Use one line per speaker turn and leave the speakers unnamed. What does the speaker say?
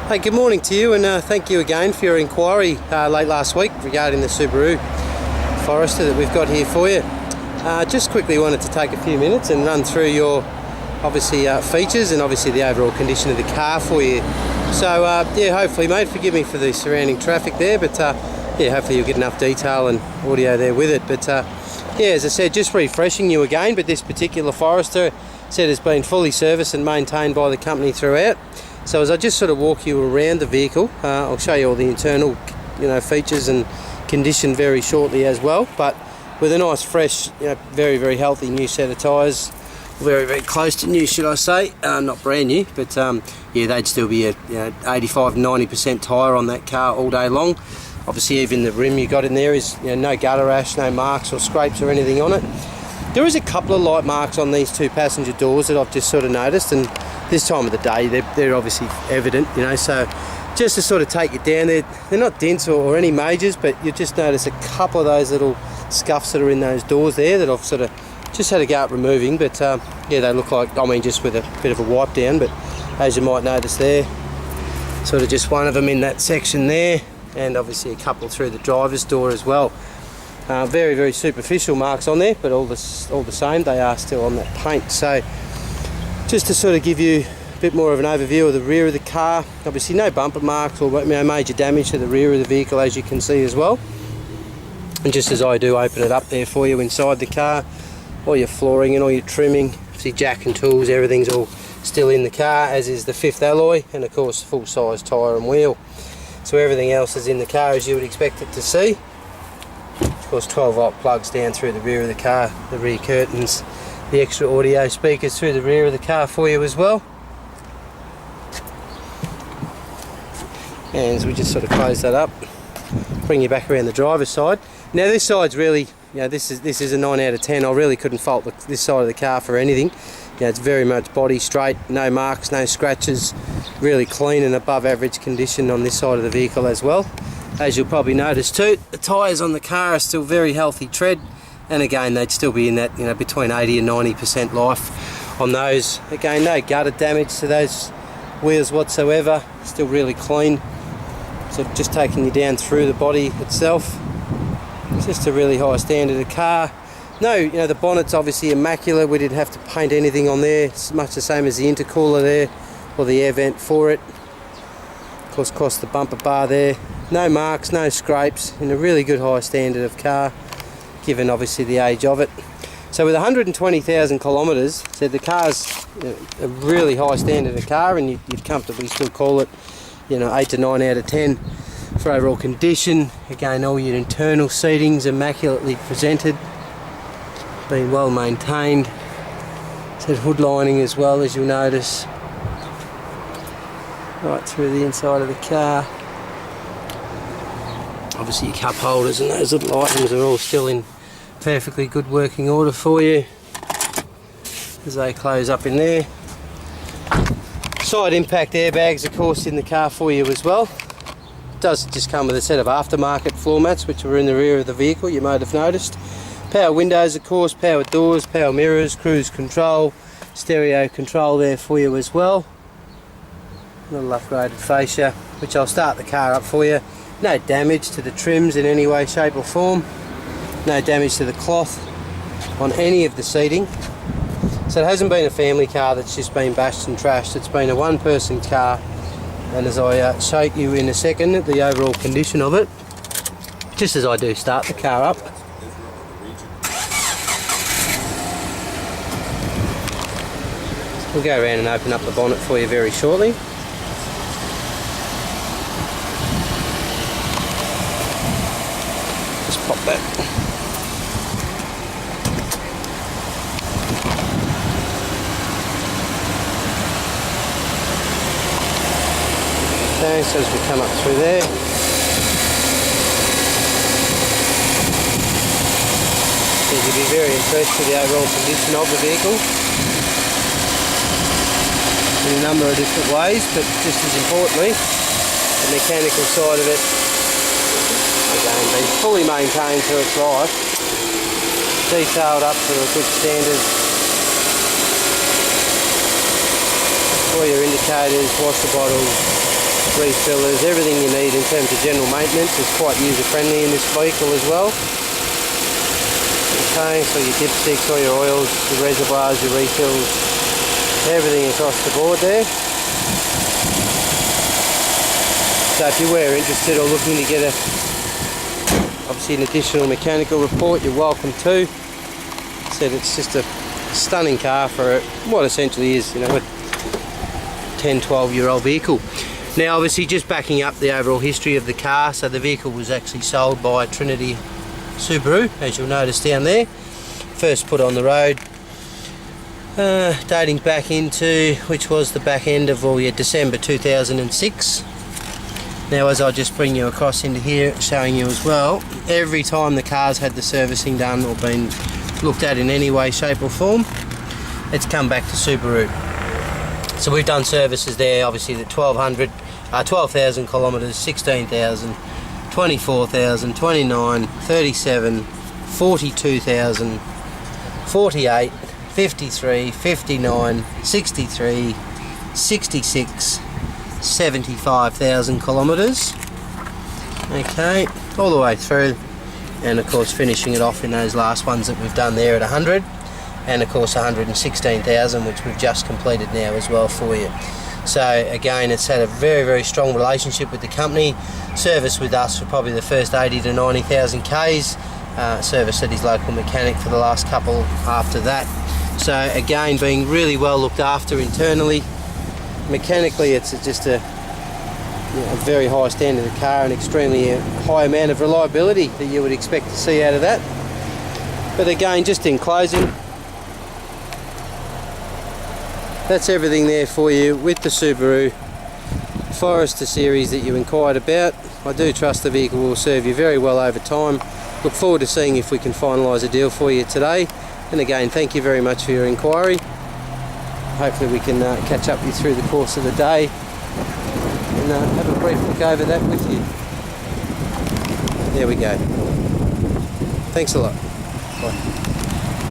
Hey, good morning to you, and thank you again for your inquiry late last week regarding the Subaru Forester that we've got here for you. Just quickly wanted to take a few minutes and run through your obviously features and obviously the overall condition of the car for you. So yeah, hopefully mate, forgive me for the surrounding traffic there, but yeah, hopefully you'll get enough detail and audio there with it. But yeah, as I said, just refreshing you again, but this particular Forester said has been fully serviced and maintained by the company throughout. So as I just sort of walk you around the vehicle, I'll show you all the internal features and condition very shortly as well, but with a nice fresh, very, very healthy new set of tyres, very, very close to new, should I say, not brand new, but yeah, they'd still be a 85-90% tyre on that car all day long. Obviously even the rim you got in there is no gutter rash, no marks or scrapes or anything on it. There is a couple of light marks on these two passenger doors that I've just sort of noticed, and this time of the day they're obviously evident, so just to sort of take you down, they're not dents or any majors, but you just notice a couple of those little scuffs that are in those doors there that I've sort of just had to go up removing, but yeah, they look like, just with a bit of a wipe down, but as you might notice there, sort of just one of them in that section there, and obviously a couple through the driver's door as well. Very, very superficial marks on there, but all the same, they are still on that paint. So just to sort of give you a bit more of an overview of the rear of the car, obviously no bumper marks or major damage to the rear of the vehicle, as you can see as well. And just as I do open it up there for you inside the car, all your flooring and all your trimming, see jack and tools, everything's all still in the car, as is the fifth alloy, and of course full size tyre and wheel. So everything else is in the car as you would expect it to see. Of course 12-volt plugs down through the rear of the car, the rear curtains, the extra audio speakers through the rear of the car for you as well. And as we just sort of close that up, bring you back around the driver's side. Now this side's really, this is a 9 out of 10. I really couldn't fault this side of the car for anything. It's very much body straight, no marks, no scratches, really clean and above average condition on this side of the vehicle as well. As you'll probably notice too, the tyres on the car are still very healthy tread, and again they'd still be in that between 80 and 90% life on those. Again, no gutter damage to those wheels whatsoever, still really clean. So just taking you down through the body itself, it's just a really high standard of car. No, the bonnet's obviously immaculate, we didn't have to paint anything on there. It's much the same as the intercooler there, or the air vent for it. Of course, across the bumper bar there, no marks, no scrapes, and a really good high standard of car, given obviously the age of it. So with 120,000 kilometres, so the car's a really high standard of car, and you'd comfortably still call it 8 to 9 out of 10 for overall condition. Again, all your internal seating's immaculately presented, been well maintained. Said hood lining as well, as you'll notice, right through the inside of the car. Obviously your cup holders and those little items are all still in perfectly good working order for you as they close up in there. Side impact airbags of course in the car for you as well. It does just come with a set of aftermarket floor mats which were in the rear of the vehicle, you might have noticed. Power windows of course, power doors, power mirrors, cruise control, stereo control there for you as well. A little upgraded fascia, which I'll start the car up for you. No damage to the trims in any way, shape or form. No damage to the cloth on any of the seating. So it hasn't been a family car that's just been bashed and trashed. It's been a one-person car, and as I show you in a second the overall condition of it, just as I do start the car up. We'll go around and open up the bonnet for you very shortly. Just pop that. Okay, so as we come up through there, you'll be very impressed with the overall condition of the vehicle in a number of different ways, but just as importantly, the mechanical side of it, again, been fully maintained through its life, detailed up to a good standard. All your indicators, washer bottles, refillers, everything you need in terms of general maintenance is quite user friendly in this vehicle as well. Okay, so your dipsticks, all your oils, your reservoirs, your refills, everything across the board there. So if you were interested or looking to get obviously an additional mechanical report, you're welcome to. Said it's just a stunning car for what essentially is, you know, a 10-12-year-old vehicle. Now obviously just backing up the overall history of the car, so the vehicle was actually sold by Trinity Subaru, as you'll notice down there. First put on the road, dating back into, which was the back end of, well, yeah, December 2006. Now as I just bring you across into here, showing you as well, every time the car's had the servicing done or been looked at in any way, shape or form, it's come back to Subaru. So we've done services there, obviously the 12,000 kilometres, 16,000, 24,000, 29, 37, 42,000, 48, 53, 59, 63, 66, 75,000 kilometres. Okay, all the way through, and of course finishing it off in those last ones that we've done there at 100, and of course 116,000, which we've just completed now as well for you. So again, it's had a very, very strong relationship with the company. Service with us for probably the first 80 to 90,000 Ks. Service at his local mechanic for the last couple after that. So again, being really well looked after internally. Mechanically, it's just a very high standard of car, and extremely high amount of reliability that you would expect to see out of that. But again, just in closing, that's everything there for you with the Subaru Forester series that you inquired about. I do trust the vehicle will serve you very well over time. Look forward to seeing if we can finalise a deal for you today. And again, thank you very much for your inquiry. Hopefully we can catch up with you through the course of the day and have a brief look over that with you. There we go. Thanks a lot. Bye.